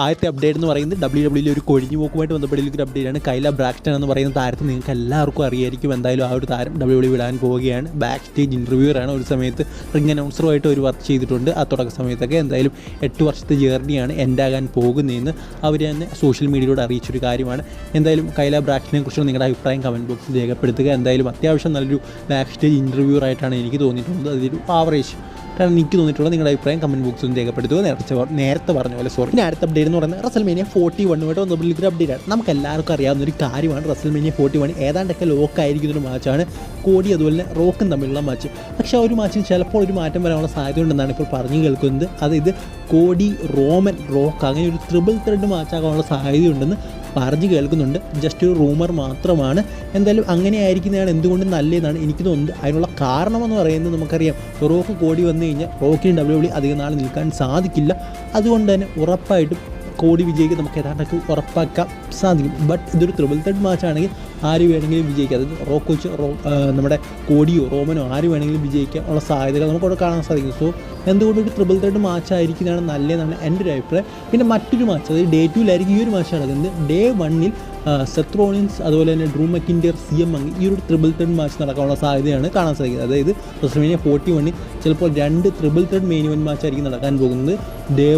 ആദ്യത്തെ അപ്ഡേറ്റ് എന്ന് പറയുന്നത് WWE ഒരു കൊഴിഞ്ഞുപോക്കുമായിട്ട് ബന്ധപ്പെട്ടുള്ള ഒരു അപ്ഡേറ്റാണ്. കൈല ബ്രാക്സ്റ്റൺ എന്ന് പറയുന്ന താരത്തെ നിങ്ങൾക്ക് എല്ലാവർക്കും അറിയായിരിക്കും. എന്തായാലും ആ ഒരു താരം WWE വിടാൻ പോവുകയാണ്. ബാക്ക് സ്റ്റേജ് ഇൻ്റർവ്യൂവറാണ്. ഒരു സമയത്ത് റിംഗ് അനൗൺസറുമായിട്ട് ഒരു വർക്ക് ചെയ്തിട്ടുണ്ട്. ആ തുടക്ക സമയത്തൊക്കെ എന്തായാലും 8 വർഷത്തെ ജേർണിയാണ് എൻഡാകാൻ പോകുന്നതെന്ന് അവർ തന്നെ സോഷ്യൽ മീഡിയയിലൂടെ അറിയിച്ചൊരു കാര്യമാണ്. എന്തായാലും കൈല ബ്രാക്സ്റ്റനെ കുറിച്ചുള്ള നിങ്ങളുടെ അഭിപ്രായം കമൻറ്റ് ബോക്സിൽ രേഖപ്പെടുത്തുക. എന്തായാലും അത്യാവശ്യം നല്ലൊരു ബാക്ക് സ്റ്റേജ് ഇൻ്റർവ്യൂവറായിട്ടാണ് എനിക്ക് തോന്നിയിട്ടുള്ളത്. അതൊരു ആവറേജ് എനിക്ക് തോന്നിയിട്ടുള്ള നിങ്ങളുടെ അഭിപ്രായം കമൻറ്റ് ബോക്സിൽ രേഖപ്പെടുത്തുക. നേരത്തെ പറഞ്ഞ പോലെ പിന്നെ അടുത്ത അപ്ഡേറ്റ് എന്ന് പറയുന്നത് റസൽമേനിയ 41 ബന്ധപ്പെട്ട അപ്ഡേറ്റാണ്. നമുക്ക് എല്ലാവർക്കും അറിയാവുന്ന ഒരു കാര്യമാണ്. റസൽമേനിയ 41 ഏതാണ്ടൊക്കെ ലോക്കായിരിക്കുന്നൊരു മാച്ചാണ് കോഡി അതുപോലെ റോക്കും തമ്മിലുള്ള മാച്ച്. പക്ഷേ ആ ഒരു മാച്ചിന് ചിലപ്പോൾ ഒരു മാറ്റം വരാനുള്ള സാധ്യത ഉണ്ടെന്നാണ് ഇപ്പോൾ പറഞ്ഞു കേൾക്കുന്നത്. അതായത് കോഡി റോമൻ റോക്ക് അങ്ങനെ ഒരു ട്രിപ്പിൾ ത്രെഡ് മാച്ചാകാനുള്ള സാധ്യതയുണ്ടെന്ന് പറഞ്ഞു കേൾക്കുന്നുണ്ട്. ജസ്റ്റ് ഒരു റൂമർ മാത്രമാണ്. എന്തായാലും അങ്ങനെ ആയിരിക്കുന്നതാണ് എന്തുകൊണ്ടും നല്ലതെന്നാണ് എനിക്ക് തോന്നുന്നത്. അതിനുള്ള കാരണമെന്ന് പറയുന്നത് നമുക്കറിയാം, റോക്ക് കോടി വന്നു കഴിഞ്ഞാൽ റോക്കിന് WWE അധികം നാൾ നിൽക്കാൻ സാധിക്കില്ല. അതുകൊണ്ട് തന്നെ ഉറപ്പായിട്ടും കോടി വിജയിക്ക് നമുക്ക് ഏതാണ്ടൊക്കെ ഉറപ്പാക്കാൻ സാധിക്കും. ബട്ട് ഇതൊരു ട്രിപ്പിൾ ത്രെഡ് മാച്ചാണെങ്കിൽ ആര് വേണമെങ്കിലും വിജയിക്കാം. അതായത് റോക്ക് വെച്ച് നമ്മുടെ കോഡിയോ റോമനോ ആര് വേണമെങ്കിലും വിജയിക്കാൻ ഉള്ള സാധ്യതകൾ നമുക്കവിടെ കാണാൻ സാധിക്കും. സോ എന്തുകൊണ്ട് ഒരു ട്രിപ്പിൾ ത്രെഡ് മാച്ച് ആയിരിക്കുന്നതാണ് നല്ലതെന്നാണ് എൻ്റെ ഒരു അഭിപ്രായം. പിന്നെ മറ്റൊരു മാച്ച്, അതായത് Day 2 ഈ ഒരു മാച്ച് നടക്കുന്നത്. Day 1 സെത്ത് റോളിൻസ് അതുപോലെ തന്നെ ഡ്രൂ മക്കിൻഡിയർ CM Punk ഈ ഒരു ട്രിപ്പിൾ ത്രെഡ് മാച്ച് നടക്കാനുള്ള സാധ്യതയാണ് കാണാൻ സാധിക്കുന്നത്. അതായത് റസൽമേനിയ 41 ചിലപ്പോൾ 2 triple thread main event match ആയിരിക്കും നടക്കാൻ പോകുന്നത്. Day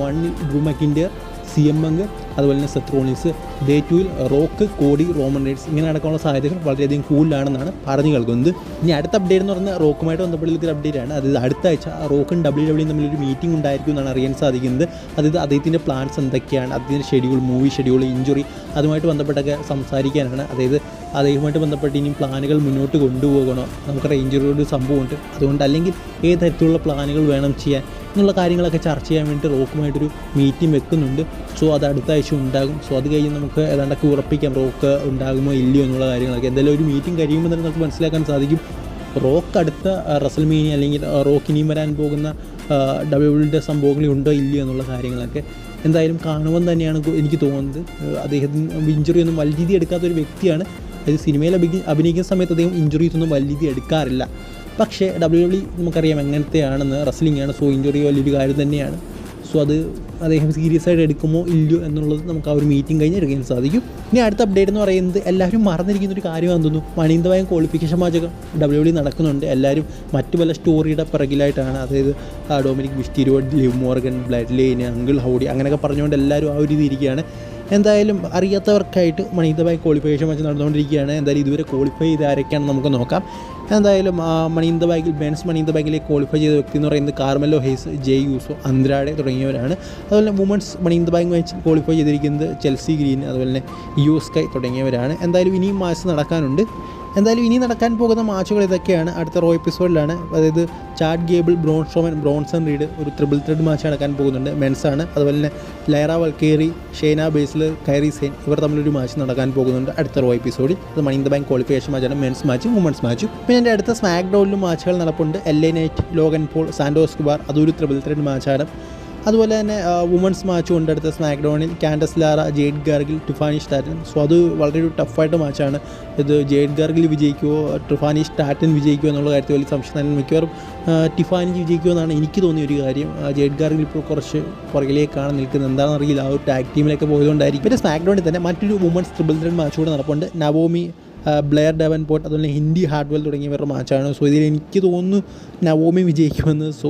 1 ഡ്രൂ മക്കിൻഡിയർ CM Punk അതുപോലെ തന്നെ Seth Rollins. Day 2 rock Cody Roman Raynes ഇങ്ങനെ നടക്കാനുള്ള സാധ്യതകൾ വളരെയധികം കൂടുതലാണെന്നാണ് പറഞ്ഞു കേൾക്കുന്നത്. ഇനി അടുത്ത അപ്ഡേറ്റ് എന്ന് പറഞ്ഞാൽ റോക്കുമായിട്ട് ബന്ധപ്പെട്ടുള്ള അപ്ഡേറ്റാണ്. അതായത് അടുത്ത ആഴ്ച റോക്കും WWE തമ്മിലൊരു മീറ്റിംഗ് ഉണ്ടായിരിക്കും എന്നാണ് അറിയാൻ സാധിക്കുന്നത്. അതായത് അദ്ദേഹത്തിൻ്റെ പ്ലാൻസ് എന്തൊക്കെയാണ്, അദ്ദേഹത്തിൻ്റെ ഷെഡ്യൂൾ, മൂവി ഷെഡ്യൂൾ, ഇഞ്ചുറി അതുമായിട്ട് ബന്ധപ്പെട്ടൊക്കെ സംസാരിക്കാനാണ്. അതായത് അദ്ദേഹവുമായിട്ട് ബന്ധപ്പെട്ട് ഇനിയും പ്ലാനുകൾ മുന്നോട്ട് കൊണ്ടുപോകണോ, നമുക്കറിയാം ഇഞ്ചുറിയുടെ സംഭവമുണ്ട്, അതുകൊണ്ട് അല്ലെങ്കിൽ ഏത് തരത്തിലുള്ള പ്ലാനുകൾ വേണം ചെയ്യാൻ എന്നുള്ള കാര്യങ്ങളൊക്കെ ചർച്ച ചെയ്യാൻ വേണ്ടി റോക്കുമായിട്ടൊരു മീറ്റിംഗ് വെക്കുന്നുണ്ട്. സോ അത് അടുത്ത ആഴ്ച ഉണ്ടാകും. സോ അത് കഴിഞ്ഞ് നമുക്ക് ഏതാണ്ടൊക്കെ ഉറപ്പിക്കാം റോക്ക് ഉണ്ടാകുമോ ഇല്ലയോ എന്നുള്ള കാര്യങ്ങളൊക്കെ. എന്തായാലും ഒരു മീറ്റിംഗ് കഴിയുമ്പോൾ തന്നെ നമുക്ക് മനസ്സിലാക്കാൻ സാധിക്കും റോക്ക് അടുത്ത റസൽമേനിയ അല്ലെങ്കിൽ റോക്ക് ഇനിയും വരാൻ പോകുന്ന WWE സംഭവങ്ങളിൽ ഉണ്ടോ ഇല്ലയോ എന്നുള്ള കാര്യങ്ങളൊക്കെ എന്തായാലും കാണുമെന്ന് തന്നെയാണ് എനിക്ക് തോന്നുന്നത്. അദ്ദേഹത്തിന് ഇഞ്ചുറി ഒന്നും വലിയ രീതി എടുക്കാത്തൊരു വ്യക്തിയാണ്. അതായത് സിനിമയിൽ അഭിനയിക്കുന്ന സമയത്ത് അദ്ദേഹം ഇഞ്ചുറീസ് ഒന്നും വലിയ രീതി എടുക്കാറില്ല. പക്ഷേ WWE നമുക്കറിയാം എങ്ങനത്തെയാണെന്ന്, റസ്ലിംഗ് ആണ്. സോ ഇഞ്ചുറി വലിയൊരു കാര്യം തന്നെയാണ്. സോ അത് അദ്ദേഹം സീരിയസ് ആയിട്ട് എടുക്കുമോ ഇല്ലയോ എന്നുള്ളത് നമുക്ക് ആ ഒരു മീറ്റിംഗ് കഴിഞ്ഞ് എടുക്കാൻ സാധിക്കും. ഇനി അടുത്ത അപ്ഡേറ്റ് എന്ന് പറയുന്നത് എല്ലാവരും മറന്നിരിക്കുന്നൊരു കാര്യമാണെന്ന് തോന്നുന്നു. Money in the Bank qualification മാച്ചൊക്കെ WWE നടക്കുന്നുണ്ട്. എല്ലാവരും മറ്റു പല സ്റ്റോറിയുടെ പിറകിലായിട്ടാണ്. അതായത് Dominik Mysterio, Liv Morgan, Bloodline, Uncle Howdy അങ്ങനെയൊക്കെ പറഞ്ഞുകൊണ്ട് എല്ലാവരും ആ ഒരു രീതി ഇരിക്കുകയാണ്. എന്തായാലും അറിയാത്തവർക്കായിട്ട് Money in the Bank qualification match നടന്നുകൊണ്ടിരിക്കുകയാണ്. എന്തായാലും ഇതുവരെ ക്വാളിഫൈ ചെയ്ത് ആരൊക്കെയാണെന്ന് നമുക്ക് നോക്കാം. എന്തായാലും മണി ഇൻ ദ ബാങ്കിൽ മണി ഇൻ ദ ബാങ്കിലേക്ക് ക്വാളിഫൈ ചെയ്ത വ്യക്തി എന്ന് പറയുന്നത് കാർമെലോ ഹെയ്സ്, ജെയ് യൂസോ, അന്ത്രാഡെ തുടങ്ങിയവരാണ്. അതുപോലെ women's money in the bank match qualify ചെയ്തിരിക്കുന്നത് ചെൽസി ഗ്രീൻ അതുപോലെ തന്നെ യുസ്കൈ തുടങ്ങിയവരാണ്. എന്തായാലും ഇനിയും മാച്ച് നടക്കാനുണ്ട്. എന്തായാലും ഇനി നടക്കാൻ പോകുന്ന മാച്ചുകൾ ഇതൊക്കെയാണ്. അടുത്ത റോ എപ്പിസോഡിലാണ്. അതായത് Chad gable, brown Strowman, Bronson read ഒരു ട്രിപ്പിൾ ത്രെഡ് മാച്ച് നടക്കാൻ പോകുന്നുണ്ട്. മെൻസാണ്. അതുപോലെ തന്നെ ലൈറ വൽക്കേറി, ഷെയ്ന ബേസ്ലർ, കൈറി സെയിൻ ഇവർ തമ്മിലൊരു മാച്ച് നടക്കാൻ പോകുന്നുണ്ട് അടുത്ത റോ എപ്പിസോഡിൽ. അത് Money in the Bank qualification മാച്ചാണ്. മെൻസ് മാച്ചും വുമൻസ് മാച്ചും. പിന്നെ എൻ്റെ അടുത്ത സ്മാക്ക് ഡൗണിലും മാച്ചുകൾ നടപ്പുണ്ട്. LA Knight, Logan Paul, Santos Escobar അതൊരു ട്രിപ്പിൾ ത്രെഡ് മാച്ചാണ്. അതുപോലെ തന്നെ വുമൻസ് മാച്ചും ഉണ്ട് അടുത്ത സ്മാക്ക് ഡൗണിൽ. Candice LeRae, Jade Cargill, Tiffany Stratton. So അത് വളരെ ഒരു ടഫായിട്ട് മാച്ചാണ്. ഇത് ജെയ്ഡ് ഗാർഗിൽ വിജയിക്കുമോ ടിഫാനി സ്റ്റാറ്റൻ വിജയിക്കുമോ എന്നുള്ള കാര്യത്തിൽ വലിയ സംശയം. മിക്കവാറും ടിഫാനി വിജയിക്കുമോ എന്നാണ് എനിക്ക് തോന്നിയ ഒരു കാര്യം. ജെയ്ഡ് ഗാർഗിൽ ഇപ്പോൾ കുറച്ച് പുറകിലേക്കാണ് നിൽക്കുന്നത്. എന്താണെന്ന് അറിയില്ല, ആ ഒരു ടാഗ് ടീമിലേക്ക് പോയതുകൊണ്ടായിരിക്കും. പിന്നെ സ്മാക്ക് ഡൗണിൽ തന്നെ മറ്റൊരു വുമൻസ് ട്രിപ്പിൾ ത്രെഡ് മാച്ച് കൂടെ നടപ്പുണ്ട്. നവോമി, ബ്ലെയർ ഡെവൻപോർട്ട് അതുപോലെ ഹിൻഡി ഹാർഡ്വെൽ തുടങ്ങിയവരുടെ മാച്ചാണ്. സോ ഇതിൽ എനിക്ക് തോന്നുന്നു നവോമി വിജയിക്കുമെന്ന്. സോ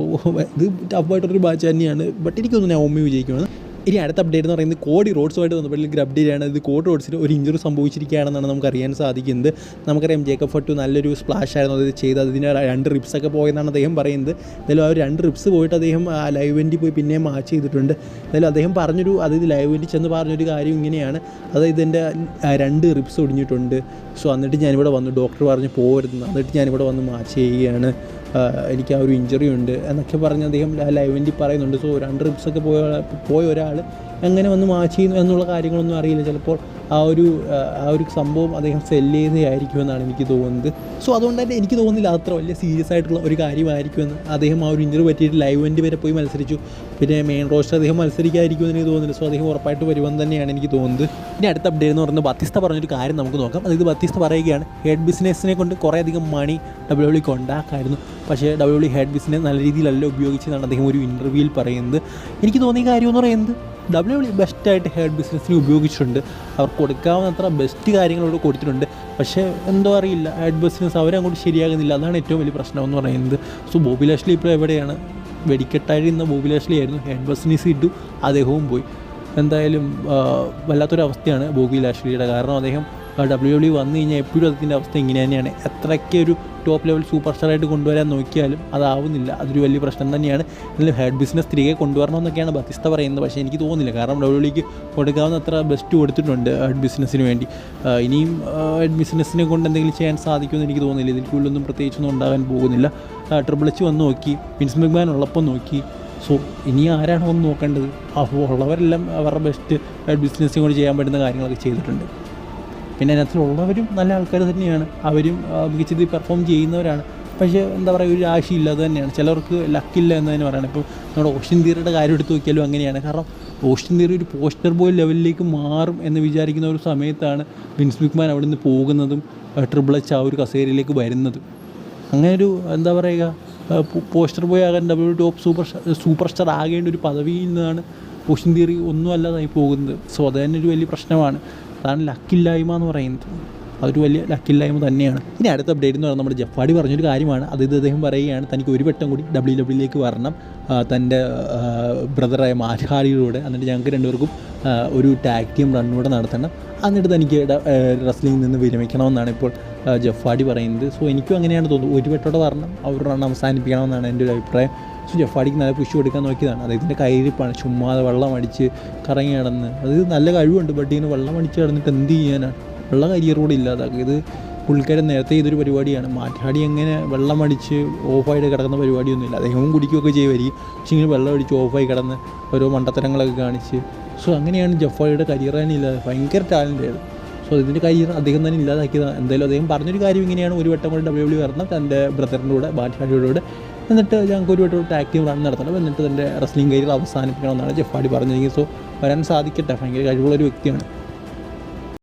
ഇത് ടഫായിട്ടൊരു മാച്ച് തന്നെയാണ്. ബട്ട് എനിക്ക് തോന്നുന്നു നവോമി വിജയിക്കുമെന്ന്. ഇനി അടുത്ത അപ്ഡേറ്റ് എന്ന് പറയുന്നത് കോഡി റോഡ്സുമായിട്ട് ബന്ധപ്പെട്ടുള്ള അപ്ഡേറ്റാണ്. ഇത് കോഡി റോഡ്സിന് ഒരു ഇഞ്ചുറി സംഭവിച്ചിരിക്കുകയാണെന്നാണ് നമുക്ക് അറിയാൻ സാധിക്കുന്നത്. നമുക്കറിയാം ജേക്കബ് ഫട്ടു നല്ലൊരു സ്പ്ലാഷ് ആയിരുന്നു അത് ചെയ്ത്. അതിന് 2 റിപ്സൊക്കെ പോയെന്നാണ് അദ്ദേഹം പറയുന്നത്. എന്തായാലും ആ 2 റിപ്സ് പോയിട്ട് അദ്ദേഹം ലൈവ് ഇവൻറ്റിൽ പോയി പിന്നെയും മാച്ച് ചെയ്തിട്ടുണ്ട്. എന്തായാലും അദ്ദേഹം അതായത് ലൈവ് ഇവൻറ്റിൽ ചെന്ന് പറഞ്ഞൊരു കാര്യം ഇങ്ങനെയാണ്. അതായത് എൻ്റെ 2 റിപ്സ് ഒടിഞ്ഞിട്ടുണ്ട്. സോ എന്നിട്ട് ഞാനിവിടെ വന്നു, ഡോക്ടർ പറഞ്ഞ് പോകരുതെന്ന്, എന്നിട്ട് ഞാനിവിടെ വന്ന് മാച്ച് ചെയ്യുകയാണ്, എനിക്ക് ആ ഒരു ഇഞ്ചുറി ഉണ്ട് എന്നൊക്കെ പറഞ്ഞ് അദ്ദേഹം ലൈവ് ഇവൻറ്റിൽ പറയുന്നുണ്ട്. സോ 2 റിപ്സൊക്കെ പോയ ഒരാൾ എങ്ങനെ വന്ന് മാച്ച് ചെയ്യുന്നു എന്നുള്ള കാര്യങ്ങളൊന്നും അറിയില്ല. ചിലപ്പോൾ ആ ഒരു സംഭവം അദ്ദേഹം സെല്ല് ചെയ്യുന്നതായിരിക്കുമെന്നാണ് എനിക്ക് തോന്നുന്നത്. സോ അതുകൊണ്ട് തന്നെ എനിക്ക് തോന്നുന്നില്ല അത്ര വലിയ സീരിയസ് ആയിട്ടുള്ള ഒരു കാര്യമായിരിക്കുമെന്ന്. അദ്ദേഹം ആ ഒരു ഇഞ്ചുറി പറ്റിയിട്ട് ലൈവ് ഇവൻറ്റ് വരെ പോയി മത്സരിച്ചു. പിന്നെ മെയിൻ റോസ്റ്റർ അദ്ദേഹം മത്സരിക്കാതിരിക്കുമെന്ന് എനിക്ക് തോന്നുന്നില്ല. സോ അദ്ദേഹം ഉറപ്പായിട്ട് വരുമെന്ന് തന്നെയാണ് എനിക്ക് തോന്നുന്നത്. ഇനി അടുത്ത അപ്ഡേറ്റ് എന്ന് പറയുന്നത് ബത്തിസ്ത പറഞ്ഞൊരു കാര്യം നമുക്ക് നോക്കാം. അതായത് ബത്തിസ്ത പറയുകയാണ് ഹെഡ് ബിസിനസ്സിനെ കൊണ്ട് കുറേയധികം മണി WWE ഉണ്ടാക്കായിരുന്നു. പക്ഷേ WWE ഹെഡ് ബിസിനസ് നല്ല രീതിയിലല്ല ഉപയോഗിച്ചതാണ് അദ്ദേഹം ഒരു ഇൻ്റർവ്യൂവിൽ പറയുന്നത്. എനിക്ക് തോന്നിയ കാര്യം എന്ന് പറയുന്നത് WWE ബെസ്റ്റായിട്ട് ഹെഡ് ബിസിനസ്സിന് ഉപയോഗിച്ചിട്ടുണ്ട്. അവർക്ക് കൊടുക്കാവുന്നത്ര ബെസ്റ്റ് കാര്യങ്ങളോട് കൊടുത്തിട്ടുണ്ട്. പക്ഷേ എന്തോ അറിയില്ല, ഹെഡ് ബിസിനസ് അവരങ്ങോട്ട് ശരിയാകുന്നില്ല. അതാണ് ഏറ്റവും വലിയ പ്രശ്നം എന്ന് പറയുന്നത്. സോ ബോബി ലാഷ്ലി ഇപ്പോൾ എവിടെയാണ്? വെടിക്കെട്ടായിരുന്ന ബോബി ലാഷ്ലി ആയിരുന്നു, ഹെഡ് ബിസിനസ് ഇട്ടു, അദ്ദേഹവും പോയി. എന്തായാലും വല്ലാത്തൊരവസ്ഥയാണ് ബോബി ലാഷ്ലിയുടെ. കാരണം അദ്ദേഹം WWE വന്നു കഴിഞ്ഞാൽ എപ്പോഴും അതിൻ്റെ അവസ്ഥ ഇങ്ങനെ തന്നെയാണ്. എത്രയ്ക്ക് ഒരു ടോപ്പ് ലെവൽ സൂപ്പർ സ്റ്റാറായിട്ട് കൊണ്ടുവരാൻ നോക്കിയാലും അതാവുന്നില്ല. അതൊരു വലിയ പ്രശ്നം തന്നെയാണ്. എന്നാലും ഹെഡ് ബിസിനസ് തിരികെ കൊണ്ടുവരണമെന്നൊക്കെയാണ് ബത്തിസ്ത പറയുന്നത്. പക്ഷേ എനിക്ക് തോന്നുന്നില്ല. കാരണം WWEക്ക് കൊടുക്കാവുന്ന അത്ര ബെസ്റ്റ് കൊടുത്തിട്ടുണ്ട് ഹെഡ് ബിസിനസ്സിന് വേണ്ടി. ഇനിയും ഹെഡ് ബിസിനസ്സിനെ കൊണ്ട് എന്തെങ്കിലും ചെയ്യാൻ സാധിക്കുമെന്ന് എനിക്ക് തോന്നുന്നില്ല. ഇതിൽ കൂടുതലൊന്നും പ്രത്യേകിച്ചൊന്നും ഉണ്ടാകാൻ പോകുന്നില്ല. ട്രിപ്പിൾ എച്ച് വന്ന് നോക്കി, വിൻസ് മെക്മാൻ ഉള്ളപ്പോൾ നോക്കി. സോ ഇനി ആരാണ് ഒന്ന് നോക്കേണ്ടത്? അപ്പോൾ ഉള്ളവരെല്ലാം അവരുടെ ബെസ്റ്റ് ഹെഡ് ബിസിനസ്സിനെ കൊണ്ട് ചെയ്യാൻ പറ്റുന്ന കാര്യങ്ങളൊക്കെ ചെയ്തിട്ടുണ്ട്. പിന്നെ അതിനകത്തുള്ളവരും നല്ല ആൾക്കാർ തന്നെയാണ്. അവരും മികച്ച രീതിയിൽ പെർഫോം ചെയ്യുന്നവരാണ്. പക്ഷേ എന്താ പറയുക, ഒരു രാശിയില്ലാതെ തന്നെയാണ്. ചിലർക്ക് ലക്കില്ല എന്ന് തന്നെ പറയണം. ഇപ്പോൾ നമ്മുടെ ഓസ്റ്റിൻ തിയറിയുടെ കാര്യം എടുത്ത് നോക്കിയാലും അങ്ങനെയാണ്. കാരണം ഓസ്റ്റിൻ തിയറി ഒരു പോസ്റ്റർ ബോയ് ലെവലിലേക്ക് മാറും എന്ന് വിചാരിക്കുന്ന ഒരു സമയത്താണ് വിൻസ് മെക്മാൻ അവിടെ നിന്ന് പോകുന്നതും ട്രിപ്പിൾ എച്ച് ആ ഒരു കസേരയിലേക്ക് വരുന്നതും. അങ്ങനെ ഒരു എന്താ പറയുക, പോസ്റ്റർ ബോയ് ആകാൻ WWE ടോപ്പ് സൂപ്പർ സ്റ്റാർ ആകേണ്ട ഒരു പദവിയിൽ നിന്നാണ് ഓസ്റ്റിൻ തിയറി ഒന്നും അല്ലാതായി പോകുന്നത്. സോ അത് തന്നെ ഒരു വലിയ പ്രശ്നമാണ്. അതാണ് ലക്കില്ലായ്മ എന്ന് പറയുന്നത്. അതൊരു വലിയ ലക്കില്ലായ്മ തന്നെയാണ്. ഇനി അടുത്ത അപ്ഡേറ്റ് എന്ന് പറഞ്ഞാൽ നമ്മുടെ ജെഫ് ഹാർഡി പറഞ്ഞൊരു കാര്യമാണ്. അതായത് അദ്ദേഹം പറയുകയാണ് തനിക്ക് ഒരു വട്ടം കൂടി WWE വരണം, തൻ്റെ ബ്രദറായ മാറ്റ് ഹാർഡിയിലൂടെ. എന്നിട്ട് ഞങ്ങൾക്ക് രണ്ടുപേർക്കും ഒരു ടാഗ് ടീം റണ്ണൂടെ നടത്തണം. എന്നിട്ട് തനിക്ക് റെസ്ലിംഗിൽ നിന്ന് വിരമിക്കണമെന്നാണ് ഇപ്പോൾ ജെഫ് ഹാർഡി പറയുന്നത്. സോ എനിക്കും അങ്ങനെയാണ് തോന്നുന്നത്. ഒരു വട്ടോടെ വരണം, അവർ റൺ അവസാനിപ്പിക്കണമെന്നാണ് എൻ്റെ ഒരു അഭിപ്രായം. സോ ജെഫ് ഹാർഡിക്ക് നല്ല പുഷ് കൊടുക്കാൻ നോക്കിയതാണ്. അദ്ദേഹത്തിൻ്റെ കയ്യിരിപ്പാണ്, ചുമ്മാതെ വെള്ളം അടിച്ച് കറങ്ങി കിടന്ന്. അത് നല്ല കഴിവുണ്ട്, ബട്ട് ഇങ്ങനെ വെള്ളം അടിച്ച് കിടന്നിട്ട് എന്ത് ചെയ്യാനാണ്? ഉള്ള കരിയർ കൂടെ ഇല്ലാതാക്കുക. ഇത് പുള്ളിക്കാരൻ നേരത്തെ ഇതൊരു പരിപാടിയാണ്. മാറ്റ് ഹാർഡി അങ്ങനെ വെള്ളം അടിച്ച് ഓഫായിട്ട് കിടക്കുന്ന പരിപാടിയൊന്നുമില്ല. അദ്ദേഹവും കുടിക്കുകയൊക്കെ ചെയ്യുമായിരിക്കും. പക്ഷേ ഇങ്ങനെ വെള്ളം അടിച്ച് ഓഫായി കിടന്ന് ഓരോ മണ്ടത്തരങ്ങളൊക്കെ കാണിച്ച്. സോ അങ്ങനെയാണ് ജെഫ് ഹാർഡിയുടെ കരിയർ തന്നെ ഇല്ലാതെ. ഭയങ്കര ടാലൻ്റാണ്. സോ ഇതിൻ്റെ കരിയർ അദ്ദേഹം തന്നെ ഇല്ലാതാക്കിയതാണ്. എന്തായാലും അദ്ദേഹം പറഞ്ഞൊരു കാര്യം ഇങ്ങനെയാണ്, ഒരു വട്ടം കൂടി WWE വരണം തൻ്റെ ബ്രദറിൻ്റെ കൂടെ, മാറ്റ് ഹാർഡിയുടെ കൂടെ. എന്നിട്ട് ഞങ്ങൾക്ക് ഒരു വട്ടം ടാഗ് ടീം റൺ നടത്തണം, എന്നിട്ട് തൻ്റെ റെസ്ലിംഗ് കരിയർ അവസാനിപ്പിക്കണമെന്നാണ് ജെഫ് ഹാർഡി പറഞ്ഞിരിക്കുന്നത്. സോ വരാൻ സാധിക്കട്ടെ. ഭയങ്കര കഴിവുള്ളൊരു വ്യക്തിയാണ്.